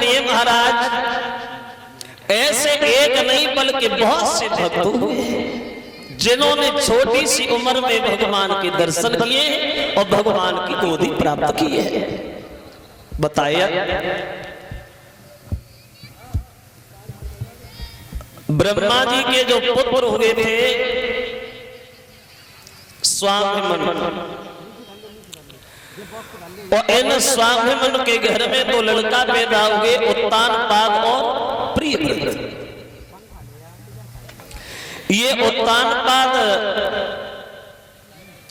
सुनिए महाराज, ऐसे एक नहीं बल्कि बहुत से भक्त हुए जिन्होंने छोटी सी उम्र में भगवान के दर्शन किए और भगवान की गोदी प्राप्त की है। बताया ब्रह्मा जी के जो पुत्र हुए थे स्वामिमन, और इन स्वामिमन के घर में दो लड़का पैदा हुए, उत्तानपाद और प्रियव्रत। ये उत्तानपाद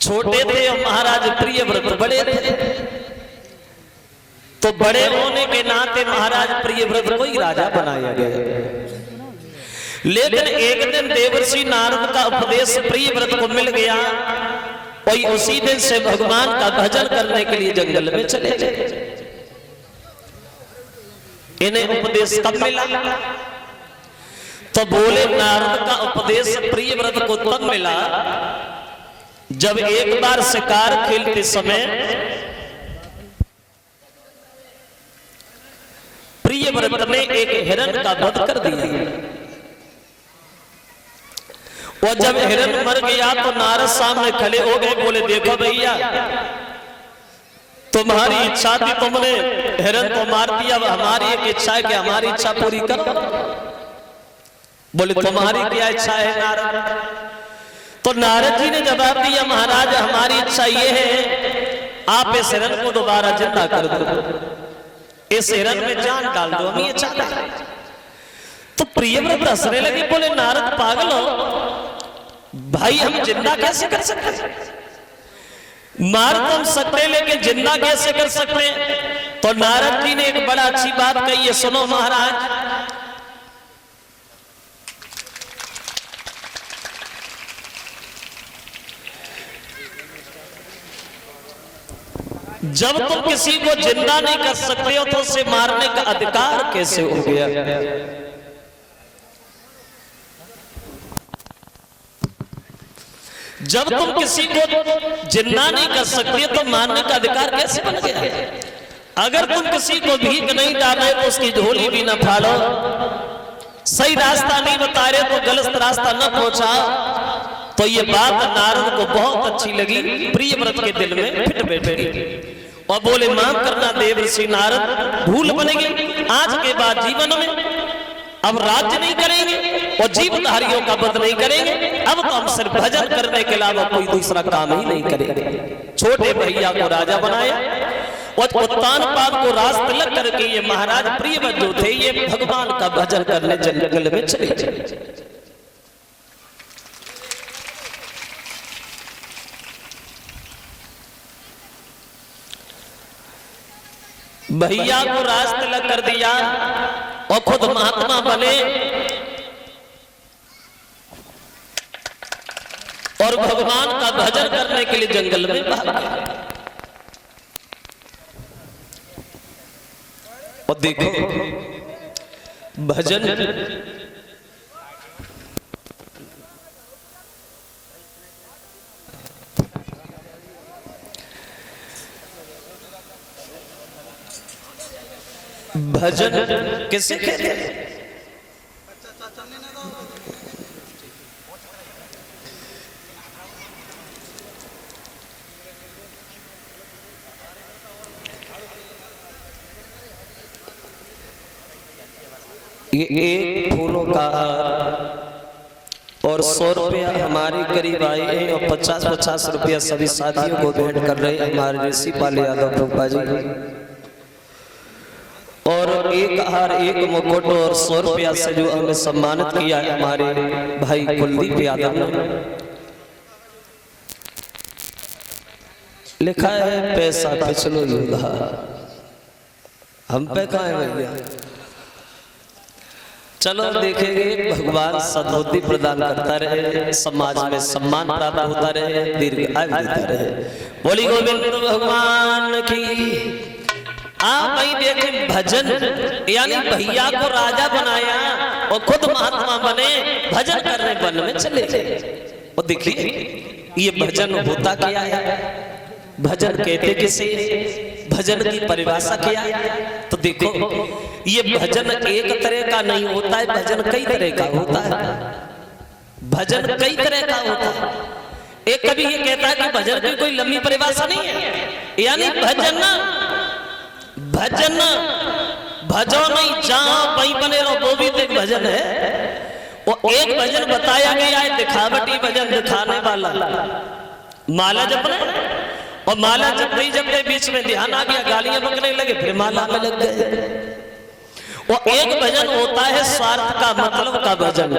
छोटे थे और महाराज प्रियव्रत बड़े थे। तो बड़े होने के नाते महाराज प्रियव्रत को ही राजा बनाया गया। लेकिन एक दिन देवर्षि नारद का उपदेश प्रियव्रत को मिल गया और उसी दिन से भगवान का भजन करने के लिए जंगल में चले गए। इन्हें उपदेश कब मिला? तो बोले नारद का उपदेश प्रियव्रत को तब मिला जब एक बार शिकार खेलते समय प्रियव्रत ने एक हिरण का वध कर दिया। और जब हिरण मर गया तो नारद सामने खड़े हो गए, बोले देखो भैया, तुम्हारी इच्छा थी, तुमने हिरण को मार दिया, अब हमारी एक इच्छा है कि हमारी इच्छा पूरी करो। बोले तुम्हारी क्या इच्छा है नारद? तो नारद जी ने जवाब दिया, महाराज हमारी इच्छा ये है आप इस हिरण को दोबारा जिंदा कर दो, इस हिरण में जान डाल दो, हम ये चाहते हैं। तो प्रियव्रत हंसने लगे, बोले नारद पागल हो भाई, हम जिंदा कैसे कर सकते हैं? मार तो हम सकते लेकिन जिंदा कैसे कर सकते हैं? तो नारद जी ने एक बड़ा अच्छी बात कही है, सुनो महाराज। जब तुम किसी को जिंदा नहीं कर सकते हो तो उसे मारने का अधिकार कैसे हो गया? जब तुम किसी को जिंदा नहीं कर सकते तो मारने का अधिकार कैसे बन गया? अगर तुम किसी को भीख नहीं डाले तो उसकी झोली भी न फाड़ो, सही रास्ता नहीं बता रहे तो गलत रास्ता न पहुंचा। तो ये बात नारद को बहुत अच्छी लगी, प्रियव्रत के दिल में फिट बैठेगी और बोले माफ करना देवर्षि नारद, भूल बनेगी, आज के बाद जीवन में अब राज्य नहीं करेंगे और जीवधारियों का वध नहीं करेंगे, अब तो हम सिर्फ भजन करने के अलावा कोई दूसरा काम ही नहीं करेंगे। छोटे भैया को राजा बनाया और उत्तानपाद को राज तिलक करके ये महाराज प्रियव्रत जो थे ये भगवान का भजन करने जंगल में चले गए। भैया को राज तिलक कर दिया और खुद महात्मा बने और भगवान का भजन करने के लिए जंगल में भाग गए। और देखो भजन भजन किसे कहते हैं? ये एक फूलों का और 100 रुपया हमारे करीब आए हैं और 50-50 रुपया सभी साथियों को भेंट कर रहे हैं हमारे ऋषि पाल यादव रूपा जी। और एक हार एक मुकुट और 100 रुपया से जो हमें सम्मानित किया है हमारे भाई कुलदीप यादव ने। लिखा है पैसा पिछलो युगा, हम पे कहाँ है भैया? चलो देखेंगे, भगवान सद्बुद्धि प्रदान करता रहे, समाज में सम्मान प्राप्त होता रहे, दीर्घ आयु देता रहे। बोली गोविंद भगवान की। आप भाई देखें भजन, यानी भैया को राजा बनाया और खुद महात्मा बने, भजन करने वन में चले गए। और देखिए ये भजन होता क्या है? भजन कहते किसे, भजन की परिभाषा क्या है? तो देखो ये भजन एक तरह का नहीं होता है, भजन कई तरह का होता है। भजन कई तरह का होता है। एक कभी ये कहता है कि भजन की कोई लंबी परिभाषा नहीं है, यानी भजन भजन भजो नहीं जहां वहीं बने रहो, वो भी एक भजन है। वो एक भजन बताया गया है दिखावटी भजन, दिखाने वाला। माला जपना, और माला जपते ही जपते बीच में ध्यान आ गया, गालियां बकने लगे, फिर माला में लग गए। और एक भजन होता है स्वार्थ का, मतलब का भजन।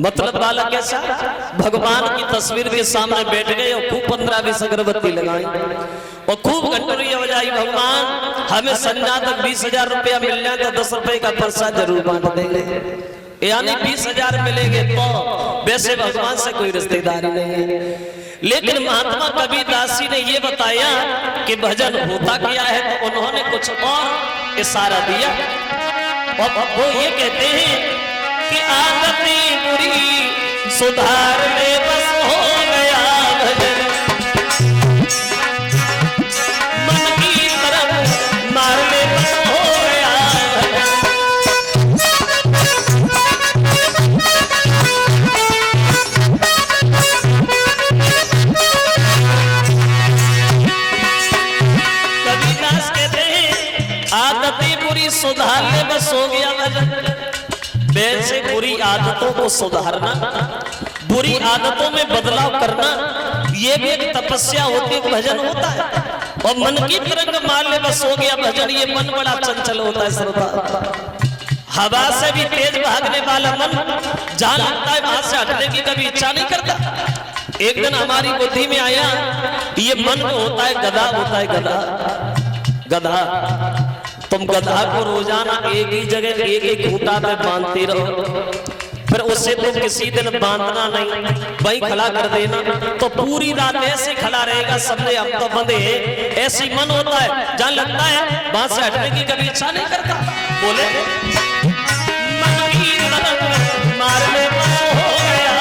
मतलब वाला कैसा? भगवान की तस्वीर के सामने बैठ गए और खूब 15-20 अगरबत्ती लगाई और खूब घंटोरियां बजाई, भगवान हमें संध्या तक 20,000 रुपया मिल जाए तो 10 रुपए का प्रसाद जरूर बांट देंगे, यानी 20,000 मिलेंगे तो वैसे भगवान से कोई रिश्तेदारी नहीं है। लेकिन महात्मा कबीरदास जी ने ये बताया कि भजन होता क्या है, तो उन्होंने कुछ और इशारा दिया और वो ये कहते हैं कि आदतें बुरी सुधार ले बस हो गया भजन, मन की तरफ मार ले बस हो गया कबीरदास कहते हैं आदतें बुरी सुधार ले बस हो गया भजन। वैसे बुरी आदतों को सुधारना, बुरी आदतों में बदलाव करना, ये भी एक तपस्या होती है, भजन होता है। और मन की तरंग मार ले बस हो गया भजन, ये मन बड़ा चंचल होता है श्रोता, हवा से भी तेज भागने वाला मन, जहां लगता है वहां से हटने की कभी इच्छा नहीं करता। एक दिन हमारी बुद्धि में आया, ये मन में होता है गधा, होता है गधा, गधा। तुम गधा को रोजाना एक ही जगह एक ही खूंटा पे बांधते रहो, फिर उससे तुम किसी दिन बांधना नहीं, वही खड़ा कर देना, तो पूरी रात ऐसे खड़ा रहेगा, सबने अब तो बंधे। ऐसी मन होता है, जहां लगता है वहां से हटने की कभी इच्छा नहीं करता। बोले मन की तरफ मार ले बस हो गया,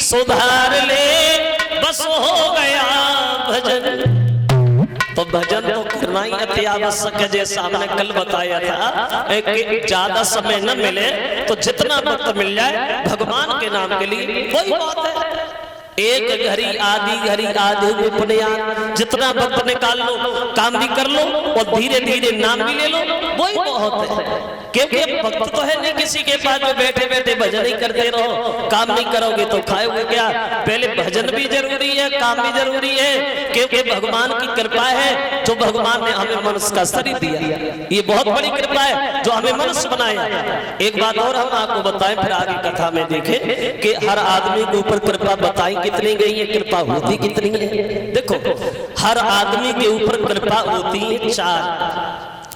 सुधार ले बस हो गया भजन। तो भजन तो करना ही अति आवश्यक है, जैसा हमने कल बताया था कि ज्यादा समय न मिले तो जितना वक्त मिल जाए भगवान के नाम के लिए वही बात है। एक घड़ी आधी उपनयन, जितना वक्त निकाल लो, काम भी कर लो और धीरे धीरे नाम भी ले लो, वही बहुत है। क्योंकि वक्त तो है नहीं किसी के पास में बैठे बैठे भजन ही करते रहो, काम नहीं करोगे तो खाओगे क्या? पहले भजन भी जरूरी है, काम भी जरूरी है, क्योंकि भगवान की कृपा है जो भगवान ने हमें मनुष्य का शरीर दिया, ये बहुत बड़ी कृपा है जो हमें मनुष्य बनाया। एक बात और हम आपको बताएं, फिर आगे कथा में देखें कि हर आदमी के ऊपर कृपा बताई कितनी गई है, कृपा होती कितनी है। देखो हर आदमी के ऊपर कृपा होती है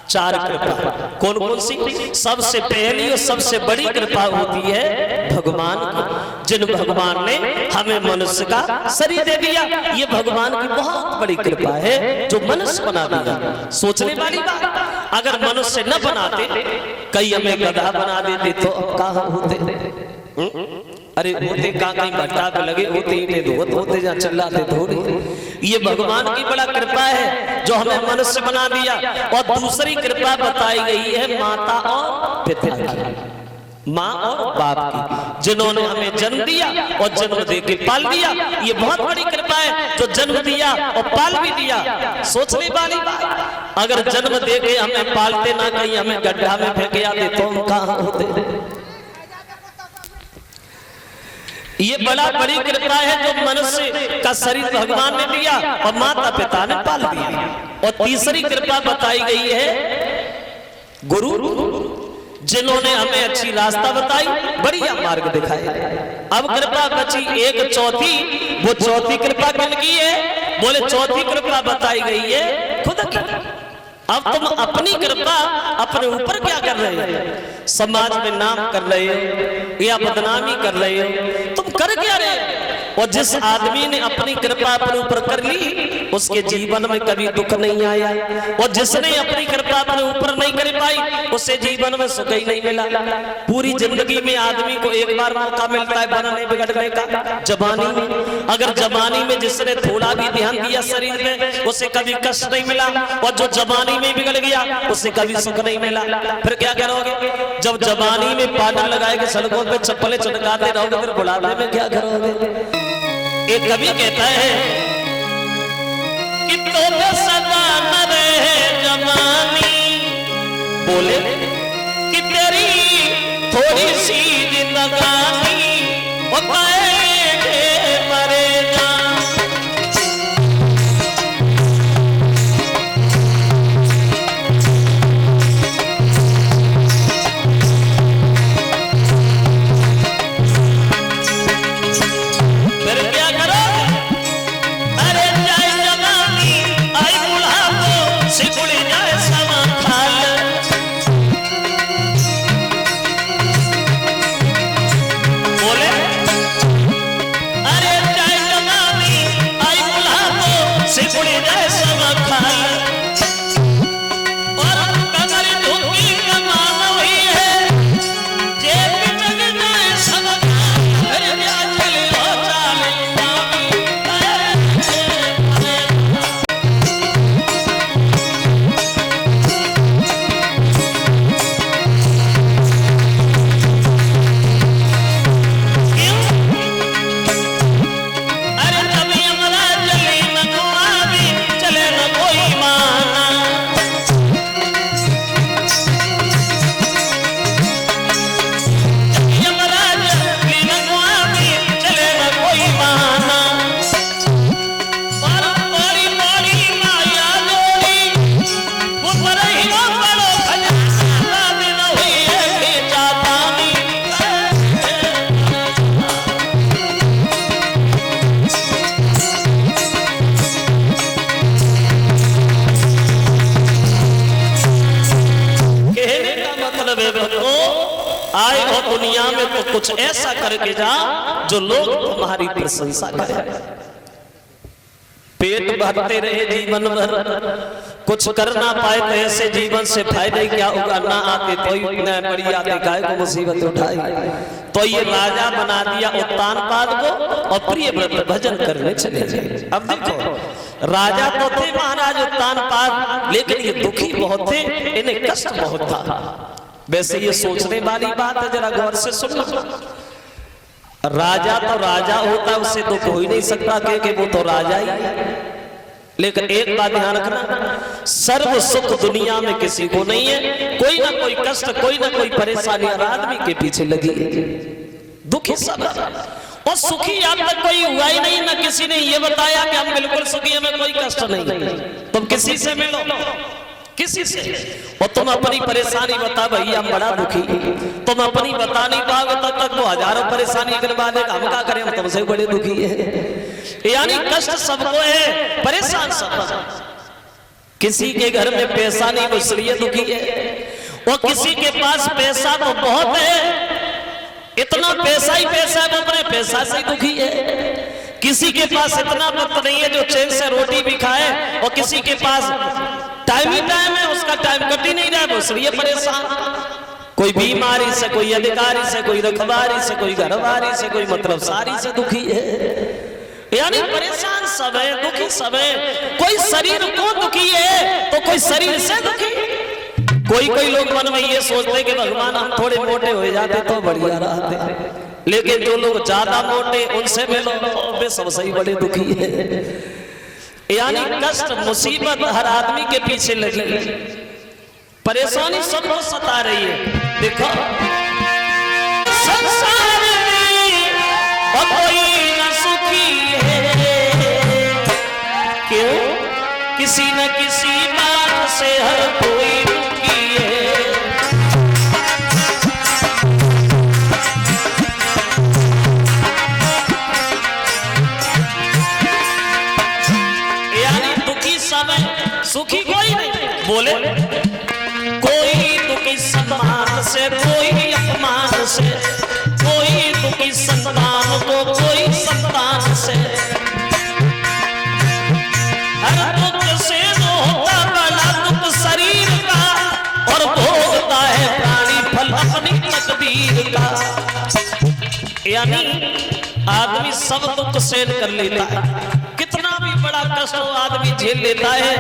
चार कृपा। कौन कौन सी? सबसे पहली और सबसे बड़ी कृपा होती है भगवान की, जिन भगवान ने हमें मनुष्य का शरीर दे दिया। ये भगवान की बहुत बड़ी कृपा है जो मनुष्य बना दिया। सोचने वाली बात, अगर मनुष्य न बनाते, कई हमें गधा बना देते तो अब कहाँ होते? अरे होते कहाँ, कहीं भट्टा पे लगे होते, ईंटें धोते होते, जहाँ चिल्लाते थोड़ी। ये भगवान की बड़ा कृपा है जो हमें मनुष्य बना दिया। और दूसरी कृपा बताई गई है माता और पिता की, माँ और बाप की, जिन्होंने हमें जन्म दिया और जन्म दे के पाल दिया। ये बहुत बड़ी कृपा है जो जन्म दिया और पाल भी दिया। सोचने वाली बात, अगर जन्म दे के हमें पालते ना, कहीं हमें गड्ढा में फेंक आते तो हम कहाँ होते? ये बड़ा बड़ी कृपा है जो मनुष्य का शरीर भगवान ने दिया और माता पिता ने पाल दिया। और तीसरी कृपा बताई गई है गुरु, जिन्होंने हमें अच्छी रास्ता बताई, बढ़िया मार्ग दिखाया। अब कृपा बची एक चौथी, वो चौथी कृपा किनकी है? बोले चौथी कृपा बताई गई है खुदा की। अब तुम अपनी कृपा अपने ऊपर क्या कर रहे हो? समाज में नाम कर रहे हो या बदनामी कर रहे हो? तुम कर क्या रहे हो? और जिस आदमी ने अपनी कृपा अपने ऊपर कर ली, उसके जीवन में कभी दुख नहीं आया। और जिसने अपनी कृपा अपने ऊपर नहीं कर पाई, उससे जीवन में सुख ही नहीं मिला। पूरी जिंदगी में आदमी को एक बार मौका मिलता है बनने बिगड़ने का, जवानी में। अगर जवानी में जिसने थोड़ा भी ध्यान दिया शरीर में, उसे कभी कष्ट नहीं मिला। और जो जवानी में बिगड़ गया, उससे कभी सुख नहीं मिला। फिर क्या करोगे? जब जवानी में पानी लगाए के सड़कों पे चप्पलें चटकाते रहोगे, फिर बुढ़ापे में क्या करोगे? एक कवि कहता है कि तो सदा न रहे जवानी, बोले कि तेरी थोड़ी सी जिंदगानी मरे जा। आए हो दुनिया में तो कुछ ऐसा करके जा जो लोग तुम्हारी प्रशंसा करें। पेट भरते रहे जीवन भर, कुछ कर ना पाए तो ऐसे जीवन से फायदे क्या होगा? ना आते तो न बड़ी आते गाय को मुसीबत उठाई। तो ये राजा बना दिया उत्तानपाद को और प्रिय व्रत भजन करने चले गए। अब देखो, राजा तो थे महाराज उत्तानपाद, लेकिन ये दुखी बहुत थे, इन्हें कष्ट बहुत था। वैसे ये सोचने वाली बात है, जरा गौर से सुनो। राजा तो राजा होता, उससे तो हो ही नहीं सकता कि वो तो राजा ही है। लेकिन एक बात ध्यान रखना, सर्व सुख दुनिया में किसी को नहीं है। कोई ना कोई कष्ट, कोई ना कोई परेशानी हर आदमी के पीछे लगी है। दुखी सब और सुखी अब तक कोई हुआ ही नहीं। ना किसी ने ये बताया कि हम बिल्कुल सुखी, हमें कोई कष्ट नहीं। तुम किसी से मिलो, किसी से, और तुम अपनी परेशानी बता, भैया हम बड़ा दुखी। तुम अपनी बता नहीं पाओगे तब तक वो हजारों परेशानी करवा देगा। हम क्या करें, हम तुमसे बड़े दुखी है। यानी कष्ट सबको है, परेशान सब। किसी के घर में पैसा नहीं, वो इसलिए दुखी है। और किसी के पास पैसा तो बहुत है, इतना पैसा ही पैसा है, वो अपने पैसा से दुखी है। किसी के पास इतना वक्त नहीं है जो चैन से रोटी भी खाए, और किसी के पास टाइम ही टाइम है, उसका टाइम कट ही नहीं रहा, वो इसलिए परेशान। कोई बीमारी से, कोई अधिकारी से, कोई रखवारी से, कोई घरवारी से, कोई मतलब सारी से दुखी है। यानी परेशान सब है, दुखी सब है। कोई शरीर को दुखी है तो कोई शरीर से दुखी। कोई लोग मन में ये सोचते कि भगवान हम थोड़े मोटे हो जाते तो बढ़िया रहते, लेकिन जो लोग ज्यादा मोटे उनसे मिलो, वे सबसे ही बड़े दुखी है। यानी कष्ट मुसीबत हर आदमी के पीछे लगी, परेशानी सबको सता रही है। देखो संसार में कोई न सुखी है, क्यों? किसी न किसी बात से हर कोई दुखी है। दुनिया में सुखी कोई नहीं। बोले कोई दुखी सम्मान से, कोई अपमान से, कोई दुखी संतान को कोई संतान से। हर दुख से जो होता बड़ा दुख शरीर का, और भोगता है प्राणी फल अपनी तकदीर का। यानी आदमी सब दुख सहन कर लेता है, कितना भी बड़ा कष्ट हो आदमी झेल लेता है,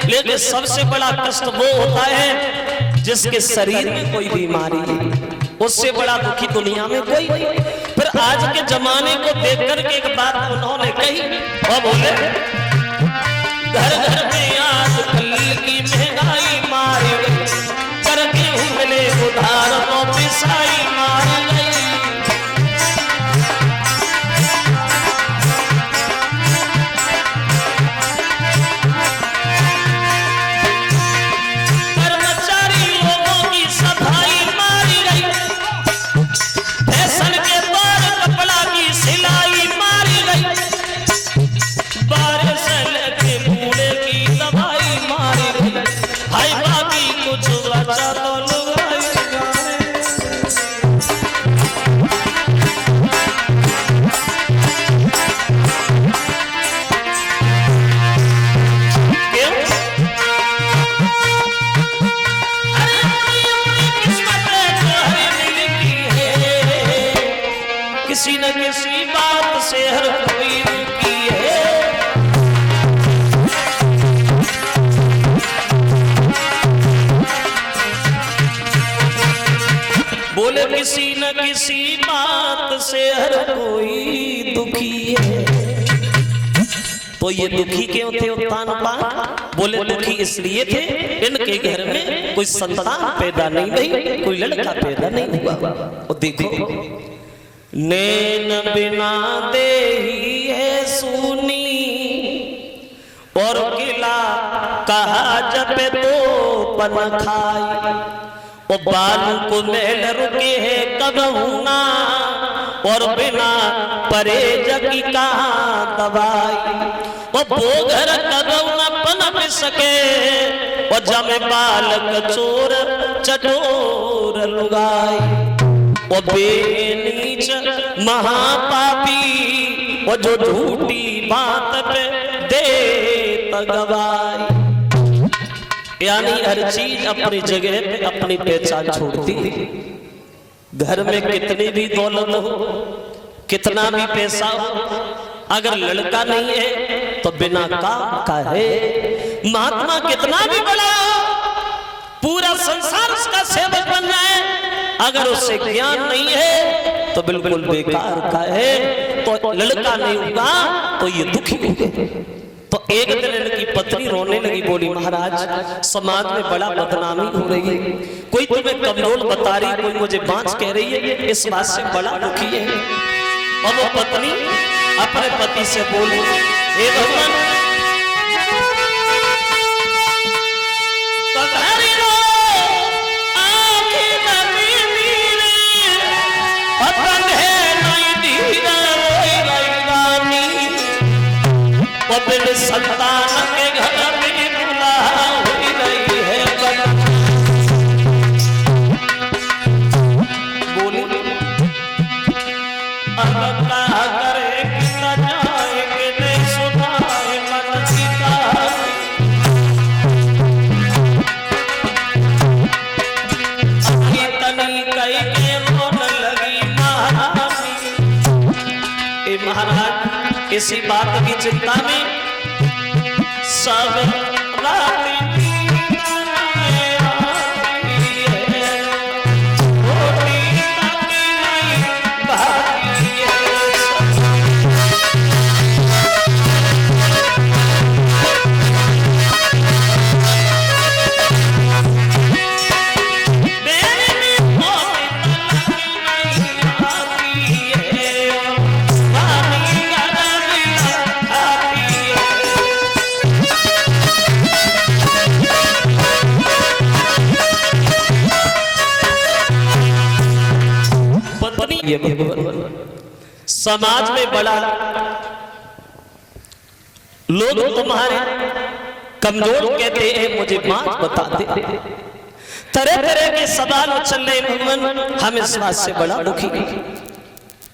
लेकिन सबसे बड़ा कष्ट वो होता है जिसके शरीर में कोई बीमारी है। उससे बड़ा दुखी दुनिया में कोई नहीं। फिर आज के जमाने को देख करके एक बात उन्होंने कही, और बोले घर घर में आज कल की महंगाई मारी गई, करके मिले उधार तो पिसाई मारी गई। कर्मचारी लोगों की सफाई मारी गई, फैशन के तौर कपड़ा की सिलाई मारी गई, बारिश लेके बूढ़े की दवाई मारी गई। हाय बाकी कुछ बचा तो लुगाई जाने। क्यों? अरे अपनी किस्मत जो है मिलती है, किसी न किसी बात से हर कोई रुकी है। बोले किसी न किसी बात से हर कोई दुखी है। तो ये दुखी क्यों थे उत्तान पान? बोले दुखी इसलिए थे इनके घर में कोई संतान पैदा नहीं हुई, कोई लड़का पैदा नहीं हुआ। और देखो नैन बिना देही है सुनी, और किला कहा जब तो पन खाई। और बाल को मैल रुके है कब ना, और बिना परहेज की कहाँ दवाई। और बोगर कब न पनप सके, और जमे बालक चोर चटोर लुगाई। और बेनीच महापापी, और जो झूठी बात पे दे गवाई। यानी हर चीज अपनी जगह पे अपनी पहचान छोड़ती है। घर में कितनी भी दौलत हो, कितना भी पैसा हो, अगर लड़का नहीं है तो बिना काम का है। महात्मा कितना भी बड़ा हो, पूरा संसार उसका सेवक बन जाए, अगर उससे ज्ञान नहीं है तो बिल्कुल बेकार का है। तो लड़का नहीं होगा तो ये दुखी होंगे। तो एक दिन इनकी पत्नी रोने लगी, बोली महाराज समाज में बड़ा बदनामी हो रही है, कोई तुम्हें कमजोर बता रही, कोई मुझे बांझ कह रही है, इस बात से बड़ा दुखी है। और वो पत्नी अपने पति से बोली, हे भगवान संतान के घर में बुला हुई रही है। बोली अब क्या करे कि न जाए कि नहीं सुनाए मन सीता। तनी कई के रोने लगी महारानी। ए महाराज इसी बात की चिंता में सब रात ये समाज में बड़ा लोग तुम्हारे कमजोर कहते हैं मुझे बात बता दे। तरह तरह के सवाल चल रहे भगवान, हम इस बात से बड़ा दुखी।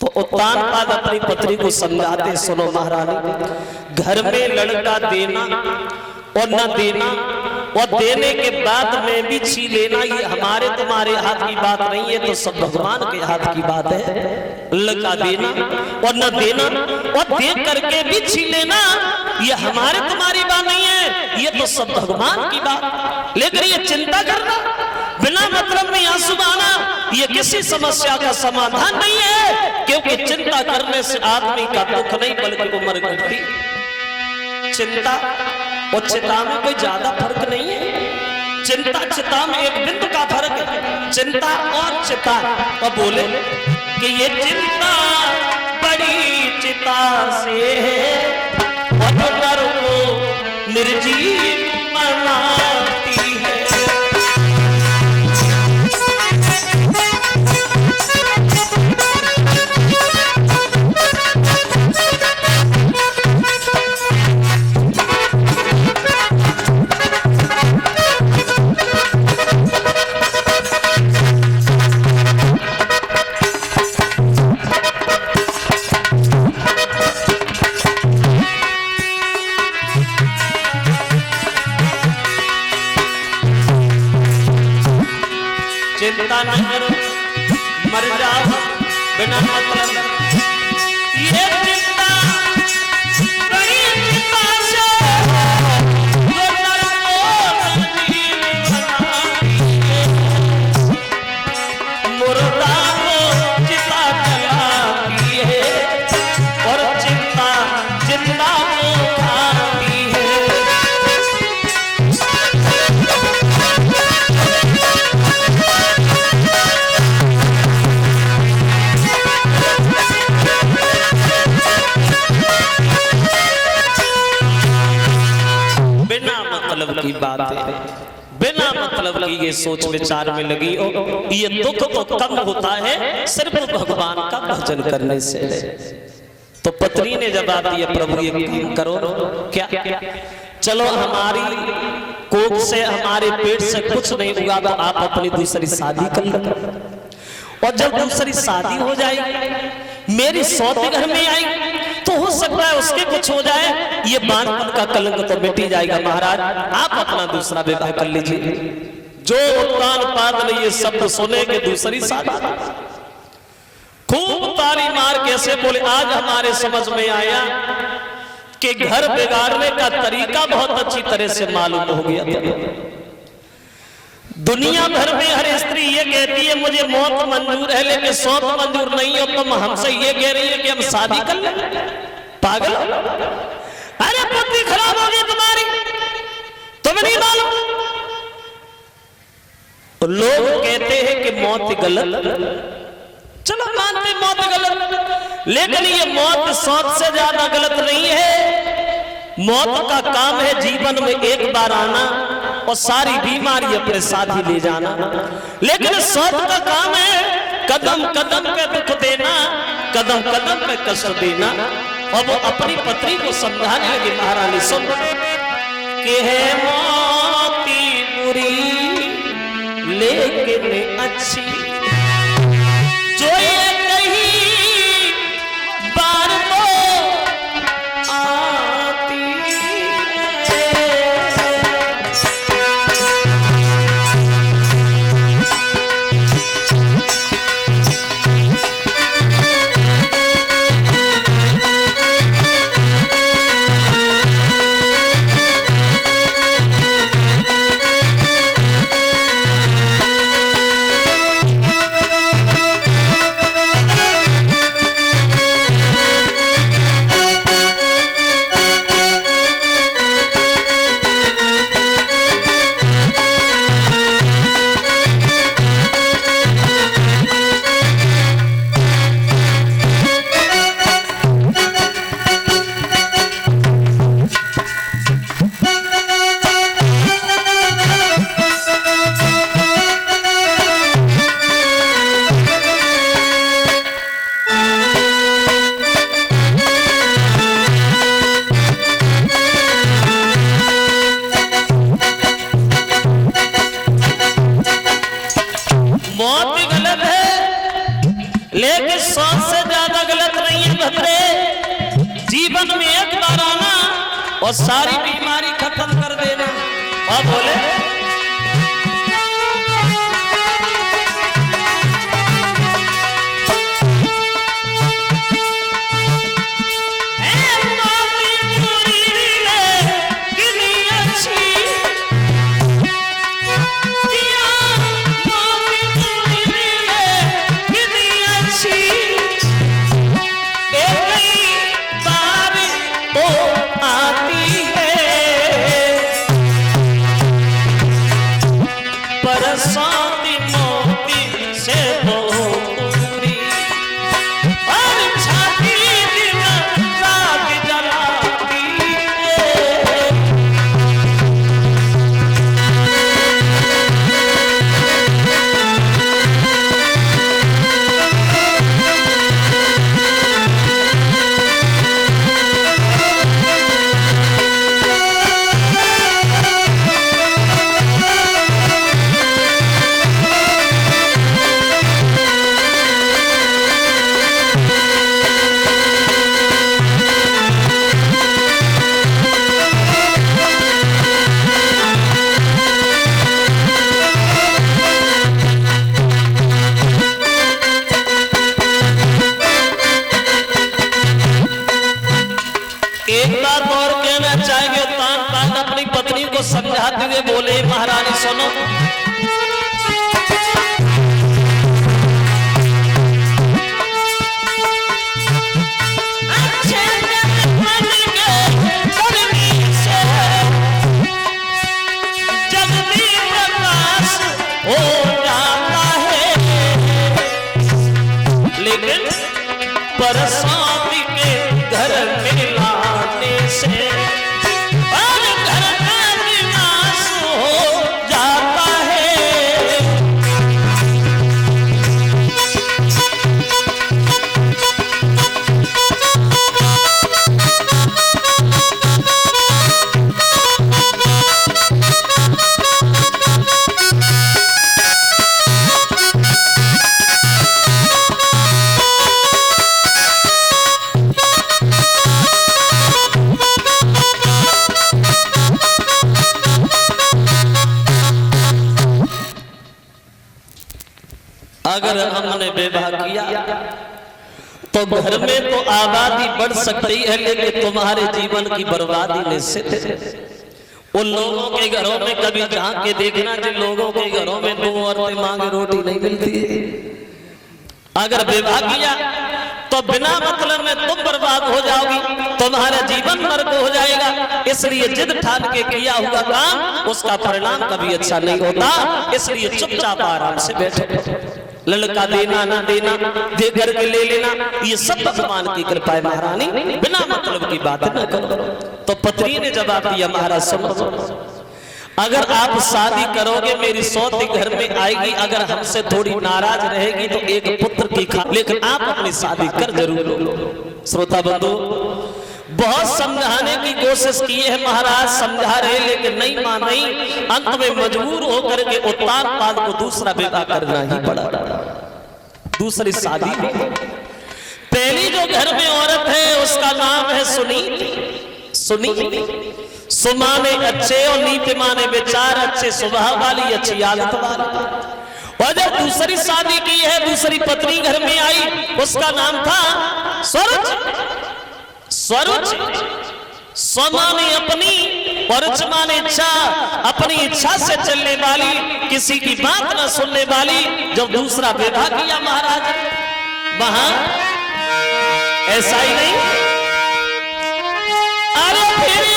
तो उत्तानपाद अपनी पत्नी को समझाते, सुनो महारानी, घर में लड़का देना और न देना और देने के बाद में भी छी लेना, ये हमारे तुम्हारे हाथ की बात नहीं है, तो सब भगवान के हाथ की बात है। लड़का देना और न देना और दे करके भी छी लेना, ये हमारे तुम्हारी बात नहीं है, ये तो सब भगवान की बात। लेकिन ये चिंता करना, बिना मतलब में आंसू बहाना, ये किसी समस्या का समाधान नहीं है, क्योंकि चिंता करने से आदमी का दुख नहीं बल्कि उम्र घटती। चिंता और चिता में कोई ज्यादा फर्क नहीं है। चिंता चिता में एक बिंदु का फर्क है, चिंता और चिता। और बोले कि ये चिंता बड़ी चिता से और नर को निर्जीव बनाती है। चिंता न करो, मर जाओ बिना मतलब। ये चिंता बड़ी चिंता से जो नर को निर्जीव बनाती है, मुर्दा को चिता जलाती है और चिंता जिंदा को खाती है। की बात है, बिना मतलब की ये सोच विचार में लगी हो, ये दुख तो कम होता है सिर्फ भगवान का भजन करने से। तो पत्नी ने जवाब दिया, प्रभु ये काम करो, क्या चलो हमारी कोख से हमारे पेट से कुछ नहीं हुआ तो आप अपनी दूसरी शादी कर लो, और जब दूसरी शादी हो जाएगी, मेरी सौते घर में आई, तो हो सकता है उसके कुछ हो जाए, ये बांझपन का कलंक तो मिटी जाएगा। महाराज आप अपना दूसरा विवाह कर लीजिए। जो उत्तानपाद ने ये शब्द सुने कि दूसरी शादी, खूब ताली मार कैसे बोले, आज हमारे समझ में आया कि घर बिगाड़ने का तरीका बहुत अच्छी तरह से मालूम हो गया था। दुनिया भर में हर स्त्री ये कहती है मुझे मौत मंजूर है, लेकिन सौत मंजूर नहीं हो। तुम हमसे ये कह रही है कि हम शादी कर लें? पागल, अरे बुद्धि खराब होगी तुम्हारी, तुम्हें नहीं मालूम। लोग कहते हैं कि मौत गलत, चलो मानते मौत गलत, लेकिन ये मौत सौत से ज्यादा गलत नहीं है। मौत का काम है जीवन में एक बार आना और सारी बीमारी अपने साथ ही ले जाना, लेकिन सौत का काम है कदम कदम पे दुख देना, कदम कदम पे कष्ट देना। और वो अपनी पत्नी को समझाने लगी, महारानी सुन कि है मौती बुरी लेकिन अच्छी, जो ये कहीं बार तो आती और सारी बीमारी खत्म कर देना। और बोले समझाते हुए बोले महारानी सुनो, हो जाता है लेकिन परसाती के घर में लाने से अगर हमने विवाह किया तो घर में तो आबादी बढ़ सकती है लेकिन तुम्हारे जीवन की बर्बादी निश्चित है। उन लोगों के घरों में कभी झांक के देखना जिन लोगों के घरों में दो औरतें मांगे रोटी नहीं मिलती है। अगर विवाह किया तो बिना मतलब में तुम बर्बाद हो जाओगी, तुम्हारा जीवन नरक हो जाएगा। इसलिए जिद ठान के किया हुआ काम उसका परिणाम कभी अच्छा नहीं होता। इसलिए चुपचाप आराम से बैठो। लड़का देना ना देना, दे करके ले लेना, ये सब भगवान की कृपा है महारानी, बिना मतलब की बात न करो। तो पत्नी ने जवाब दिया महाराज सुनो, अगर आप शादी करोगे मेरी सौती घर में आएगी, अगर हमसे थोड़ी नाराज रहेगी तो एक पुत्र की खा, लेकिन आप अपनी शादी कर जरूर लो। श्रोता बंधु बहुत समझाने की कोशिश की है महाराज, समझा रहे लेकिन नहीं मान रही। अंत में मजबूर होकर के उत्तानपाद को दूसरा विवाह करना ही पड़ा। दूसरी शादी पहली जो घर में औरत है उसका नाम है सुनीति। सुनीति सुमाने अच्छे और नीति माने विचार अच्छे, स्वभाव वाली, अच्छी आदत वाली। और जब दूसरी शादी की है, दूसरी पत्नी घर में आई, उसका नाम था स्वरुच। स्वरुच स्वमाने अपनी, परुच माने इच्छा, अपनी इच्छा से चलने वाली, किसी की बात न सुनने वाली। जब दूसरा विवाह किया महाराज, वहां ऐसा ही नहीं, अरे फिर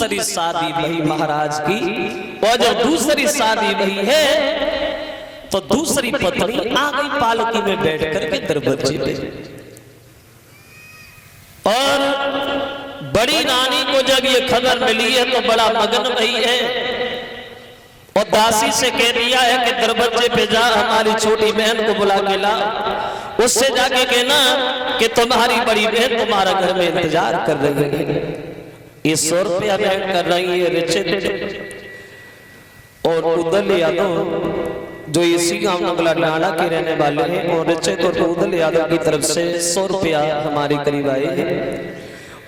दूसरी शादी भई महाराज की। और जब दूसरी शादी भई है तो दूसरी पत्नी आ गई पालकी में बैठ करके दरवाजे पे। और बड़ी रानी को जब ये खबर मिली है तो बड़ा मगन भई है और दासी से कह दिया है कि दरवाजे पे जा, हमारी छोटी बहन को बुला के ला, उससे जाके कहना कि तुम्हारी बड़ी बहन तुम्हारा घर में इंतजार कर रही है। ये 100 रुपया भेंट कर रही है रिचित और उदल यादव जो इसी गांव नगला डांडा के रहने वाले हैं, और रिचित और उदल यादव की तरफ से 100 रुपया हमारे करीब आए हैं।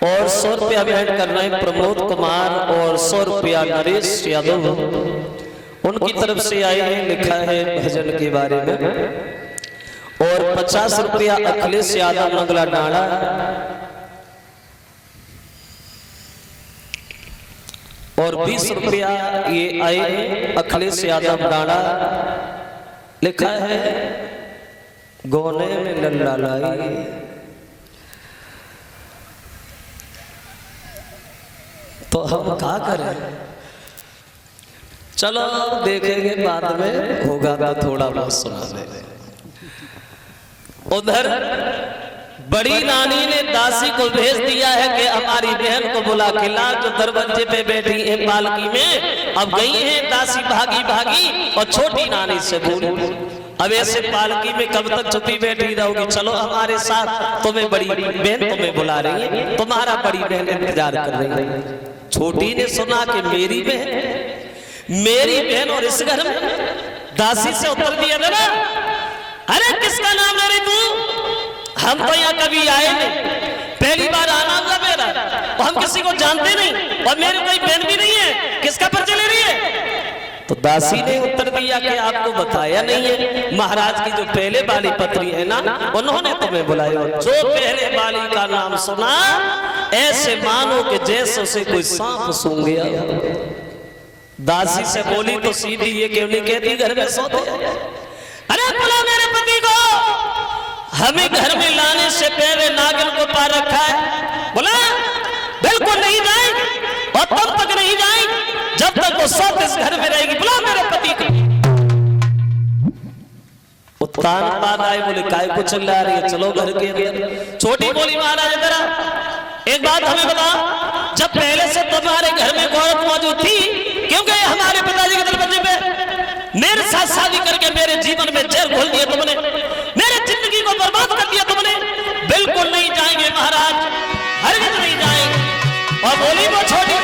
और 100 रुपया भेंट कर रहे हैं प्रमोद कुमार और 100 रुपया नरेश यादव उनकी तरफ से आए हैं। लिखा है भजन के बारे में। और 50 रुपया अखिलेश यादव नगला डांडा और 20 रुपया ये आए हैं अखिलेश यादव डांडा। लिखा है गोने में लल्ला लाई। तो हम क्या करें, चलो देखेंगे बाद में, होगा तो थोड़ा बहुत सुना दे। उधर बड़ी रानी ने दासी को भेज दिया है कि हमारी बहन को बुला के ला, जो दरवाजे पे बैठी है पालकी में। अब गई है दासी भागी भागी और छोटी रानी से बोली, अब ऐसे पालकी में कब तक छुपी बैठी रहोगी, चलो हमारे साथ, तुम्हें बड़ी बहन तुम्हें बुला रही है, तुम्हारा बड़ी बहन इंतजार कर रही है। छोटी ने सुना कि मेरी बहन और इस घर में, दासी से उत्तर दिया ना, अरे किसका नाम ले रही तू, हम तो यहाँ कभी आए नहीं, पहली बार आना हुआ मेरा, और हम किसी को जानते नहीं, और मेरी कोई बहन भी नहीं है, किसका परिचय ले रही है। तो दासी ने उत्तर दिया कि आपको बताया नहीं है, महाराज की जो पहले वाली पत्नी है ना, उन्होंने तुम्हें बुलाया। जो पहले वाली का नाम सुना ऐसे मानो कि जैसे उसे कोई सांप सूंघ गया। दासी से बोली तो सीधी ये क्यों नहीं कहती घर में सोते, अरे बुला मेरे पति को, हमें घर में लाने से पहले नागिन को पा रखा है। बोला बिल्कुल नहीं जाएंगे, और तब तक नहीं जाएंगे जब तक वो सब इस घर में रहेगी। बुला मेरे पति को। उत्तान बाद आए, बोले काय को चिल्ला रही है, चलो घर के अंदर। छोटी बोली महाराज जरा एक बात हमें बता, जब पहले से तुम्हारे घर में औरत मौजूद थी, क्योंकि हमारे पिताजी के दरवाजे पे मेरे साथ शादी करके मेरे जीवन में जहर घोल दिया तुमने, मेरे जिंदगी को बर्बाद कर दिया तुमने। बिल्कुल नहीं जाएंगे महाराज, हरगिज नहीं जाएंगे। और बोली वो छोटी,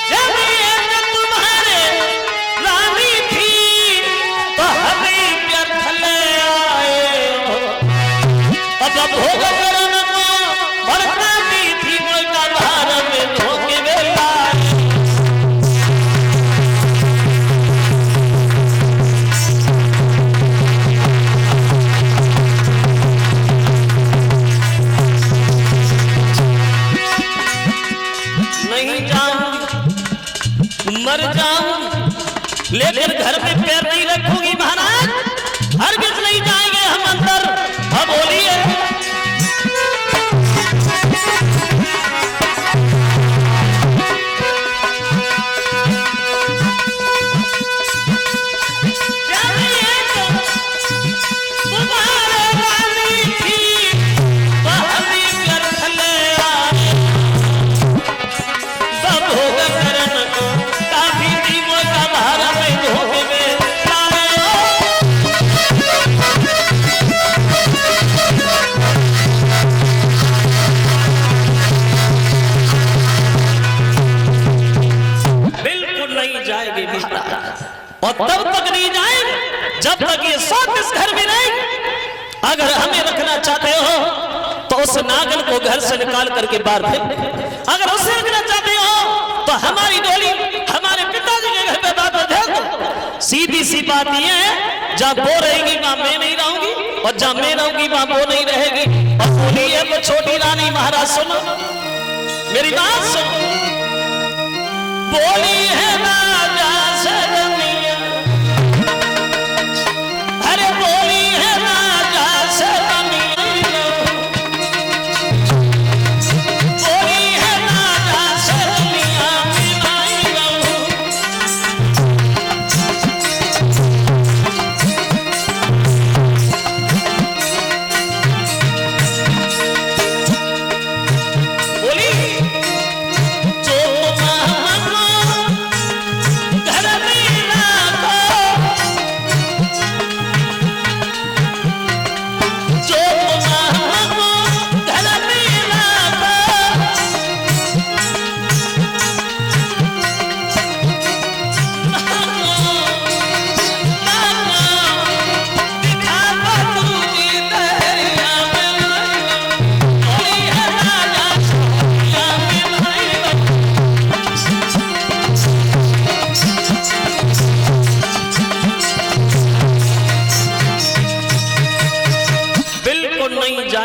जब ये तुम्हारे रानी थी तो हमें व्यर्थ ले आए, अब होगा करना बढ़ता भी थी मुल्का धारा में धोखे वेला। मर जाऊं लेकिन घर में पैर नहीं रखूंगी महाराज, हरगिज नहीं जाएंगे हम अंदर। अब बोलिए और तब तक नहीं जाएंगे जब तक ये सब इस घर में रहेंगे। अगर हमें रखना चाहते हो तो उस नागन को घर से निकाल करके बाहर फेंक, अगर उसे रखना चाहते हो तो हमारी डोली हमारे पिताजी के घर पे बात दो। सीधी सी बात ये है, जहाँ वो रहेगी वहां मैं नहीं रहूंगी, और जहाँ मैं रहूंगी वहां वो नहीं रहेगी। और बोली है वो छोटी रानी महाराज सुनो मेरी बात सुनो, बोली है राजा सरनिया, अरे बोली है राजा सरनिया, बोली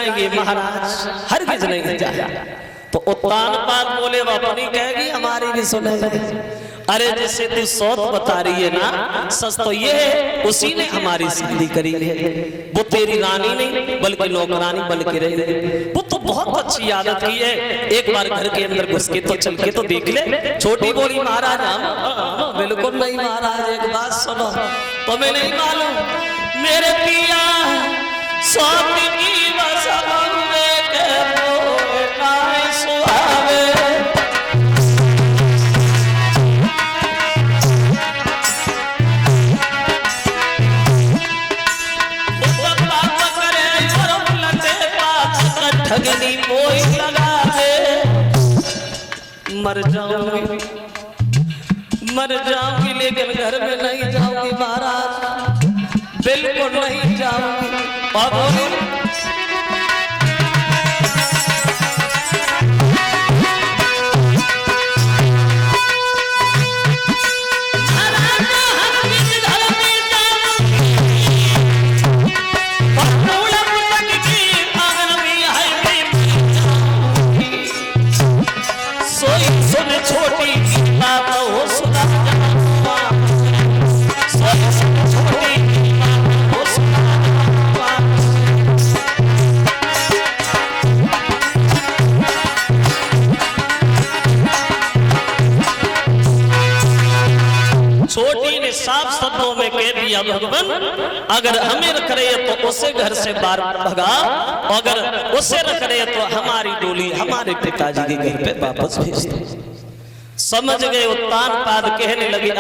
जाएंगे महाराज, हरगिज नहीं जाए। तो उत्तान पाद बोले वो अपनी कहेगी हमारी भी सुनेगी। अरे जैसे तू सौत बता रही है ना, सच तो ये है उसी ने हमारी शादी करी है, वो तेरी रानी नहीं बल्कि नौकरानी बन के रही है। वो तो बहुत अच्छी आदत की है, एक बार घर के अंदर घुस के तो चल के तो देख ले। छोटी बोली महाराज हम बिल्कुल नहीं महाराज, एक बात सुनो, तुम्हें नहीं मालूम मेरे पिया सौत की वसबे के नाय सुहावे। ठगनी कोई लगा दे, मर जाऊंगी लेकिन घर में नहीं जाऊंगी महाराज, बिल्कुल नहीं जाऊंगी। छोटी ने साफ शब्दों में कह दिया भगवान अगर हमें रख रहे तो उसे घर से बाहर भगा, अगर उसे रख रहे तो हमारी डोली हमारे पिताजी के घर पे वापस भेज दो। समझ गए उत्तान पाद कहने लगे